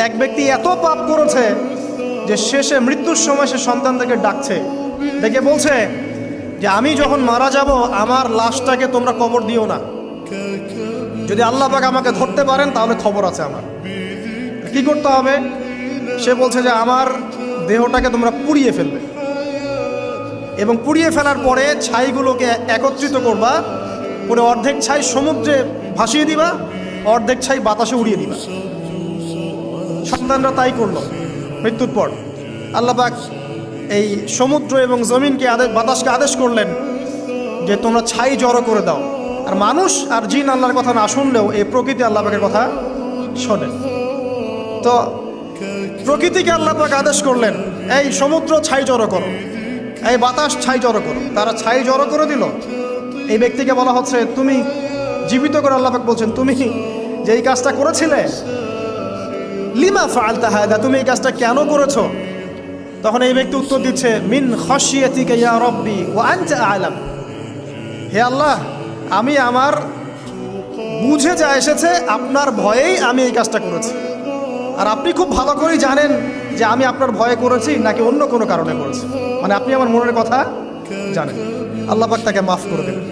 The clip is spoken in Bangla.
এক ব্যক্তি এত পাপ করেছে যে শেষে মৃত্যুর সময় সে সন্তানদেরকে ডাকছে, ডেকে বলছে যে আমি যখন মারা যাব আমার লাশটাকে তোমরা কবর দিও না, যদি আল্লাহ পাক আমাকে ধরতে পারেন তাহলে খবর আছে আমার। কি করতে হবে? সে বলছে যে আমার দেহটাকে তোমরা পুড়িয়ে ফেলবে এবং পুড়িয়ে ফেলার পরে ছাইগুলোকে একত্রিত করবা, করে অর্ধেক ছাই সমুদ্রে ভাসিয়ে দিবা, অর্ধেক ছাই বাতাসে উড়িয়ে দিবা। সন্তানরা তাই করলো। মৃত্যুর পর আল্লাহ পাক এই সমুদ্র এবং জমিনকে বাতাসকে আদেশ করলেন যে তোমরা ছাই জড়ো করে দাও। আর মানুষ আর জিন আল্লাহর কথা না শুনলেও এই প্রকৃতি আল্লাহ পাকের কথা শোনে। তো প্রকৃতিকে আল্লাহ পাক আদেশ করলেন এই সমুদ্র ছাই জড়ো করো, এই বাতাস ছাই জড়ো করো। তারা ছাই জড়ো করে দিল। এই ব্যক্তিকে বলা হচ্ছে তুমি জীবিত করে আল্লাহ পাক বলছেন তুমি যে এই কাজটা করেছিলে, লিমা ফাআলতা হাদা, তুমি এই কাজটা কেন করেছো? তখন এই ব্যক্তি উত্তর দিচ্ছে মিন খাশিয়াতিকা ইয়া রাব্বি ওয়া আনতা আ'লাম। হে আল্লাহ, আমি আমার বুঝে যা এসেছে আপনার ভয়েই আমি এই কাজটা করেছি, আর আপনি খুব ভালো করেই জানেন যে আমি আপনার ভয়ে করেছি নাকি অন্য কোনো কারণে করেছি, মানে আপনি আমার মনের কথা জানেন। আল্লাহ পাক তাকে মাফ করে দেবেন।